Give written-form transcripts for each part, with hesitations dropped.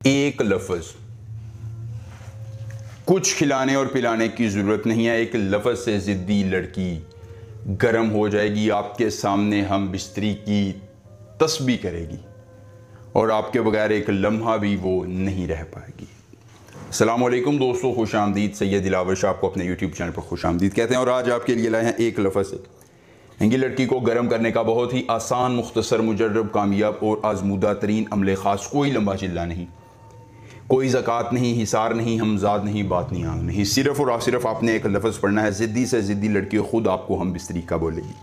एक लफ्ज़, कुछ खिलाने और पिलाने की ज़रूरत नहीं है। एक लफ्ज़ से ज़िद्दी लड़की गर्म हो जाएगी, आपके सामने हम बिस्तरी की तस्बीह करेगी और आपके बगैर एक लम्हा भी वो नहीं रह पाएगी। अस्सलामुअलैकुम दोस्तों, खुश आमदीद। सैयद दिलावर शाह आपको अपने यूट्यूब चैनल पर खुश आमदीद कहते हैं और आज आपके लिए लाए हैं एक लफ्ज़ से एंगी लड़की को गर्म करने का बहुत ही आसान, मुख्तसर, मुजर्रब, कामयाब और आजमूदा तरीन अमले ख़ास। कोई लंबा चिल्ला नहीं, कोई ज़कात नहीं, हिसार नहीं, हमजाद नहीं, बात नहीं, आंग नहीं। सिर्फ़ और सिर्फ आपने एक लफ्ज़ पढ़ना है। ज़िद्दी से ज़िद्दी लड़की खुद आपको हम बिस्तरी का बोलेगी।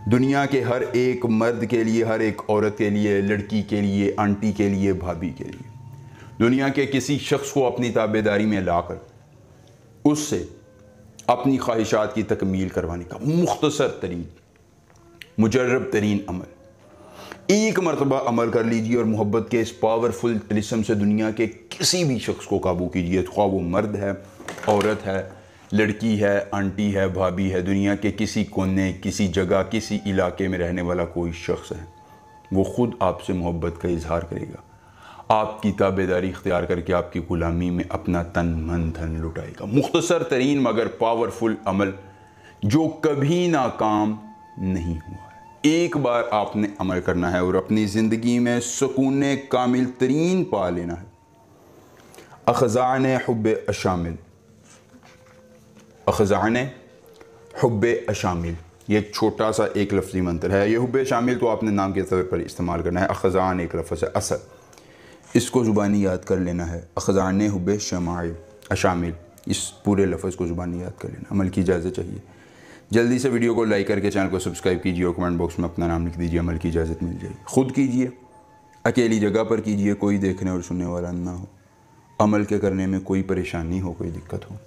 दुनिया के हर एक मर्द के लिए, हर एक औरत के लिए, लड़की के लिए, आंटी के लिए, भाभी के लिए, दुनिया के किसी शख्स को अपनी ताबेदारी में लाकर उससे अपनी ख्वाहिशात की तकमील करवाने का मुख्तसर तरीन, मुजर्रब तरीन अमल। एक मरतबा अमल कर लीजिए और मोहब्बत के इस पावरफुल तिलिस्म से दुनिया के किसी भी शख्स को काबू कीजिए। ख्वाह वो मर्द है, औरत है, लड़की है, आंटी है, भाभी है, दुनिया के किसी कोने, किसी जगह, किसी इलाके में रहने वाला कोई शख्स है, वो ख़ुद आपसे मोहब्बत का इजहार करेगा, आपकी ताबेदारी इख्तियार करके आपकी ग़ुलामी में अपना तन मन धन लुटाएगा। मुख्तसर तरीन मगर पावरफुल अमल जो कभी नाकाम नहीं हुआ है। एक बार आपने अमल करना है और अपनी ज़िंदगी में सुकून कामिल तरीन पा लेना है। अख़ज़ान हुब्बे अशामिल, अख़ज़ान हुब्बे अशामिल, ये एक छोटा सा एक लफ्ज़ी मंत्र है। ये हुब्बे शामिल तो आपने नाम के तौर पर इस्तेमाल करना है। अख़ज़ान एक लफ्ज़ है असल, इसको ज़ुबानी याद कर लेना है। अख़ज़ान हुब्बे शमाइल अशामिल, इस पूरे लफ्ज़ को ज़ुबानी याद कर लेना। अमल की इजाज़त चाहिए। जल्दी से वीडियो को लाइक करके चैनल को सब्सक्राइब कीजिए और कमेंट बॉक्स में अपना नाम लिख दीजिए। अमल की इजाज़त मिल जाएगी। ख़ुद कीजिए, अकेली जगह पर कीजिए, कोई देखने और सुनने वाला ना हो। अमल के करने में कोई परेशानी हो, कोई दिक्कत हो,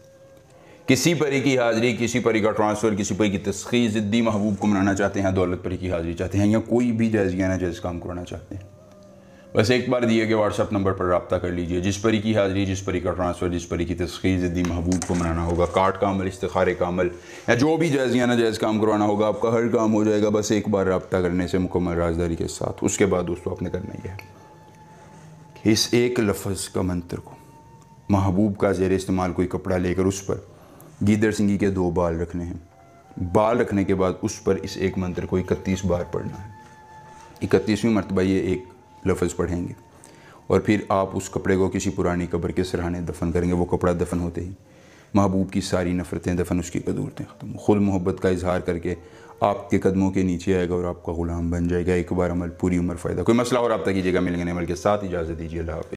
किसी परी की हाज़िरी, किसी परी का ट्रांसफ़र, किसी परी की तस्ख़ीर, ज़िद्दी महबूब को मनाना चाहते हैं, दौलत परी की हाज़िरी चाहते हैं, या कोई भी जायज़ या नाजायज़ काम कराना चाहते हैं, बस एक बार दिए गए व्हाट्सअप नंबर पर रब्ता कर लीजिए। जिस परी की हाज़िरी, जिस परी का ट्रांसफ़र, जिस परी की तस्ख़ीर, ज़िद्दी महबूब को मनाना होगा, कार्ड का अमल, इस्तिखारे का अमल, या जो भी जायज़ या नाजायज़ काम करवाना होगा, आपका हर काम हो जाएगा बस एक बार रब्ता करने से, मुकम्मल राज़दारी के साथ। उसके बाद दोस्तों आपने करना ही है कि इस एक लफ्ज़ का मंत्र को, महबूब का ज़ेर इस्तेमाल कोई कपड़ा लेकर उस पर गीदड़ सिंगी के 2 बाल रखने हैं। बाल रखने के बाद उस पर इस एक मंत्र को 31 बार पढ़ना है। 31वीं मरतबा ये एक लफ्ज़ पढ़ेंगे और फिर आप उस कपड़े को किसी पुरानी कब्र के सिरहाने दफन करेंगे। वो कपड़ा दफन होते ही महबूब की सारी नफ़रतें दफन, उसकी कदूरतें ख़त्म, खुद मोहब्बत का इजहार करके आपके कदमों के नीचे आएगा और आपका ग़ुलाम बन जाएगा। एक बार अमल, पूरी उम्र फ़ायदा। कोई मसला और रब्ता कीजिएगा। मिलेंगे अमल के साथ। इजाज़त दीजिए। अल्लाह हाफ़िज़।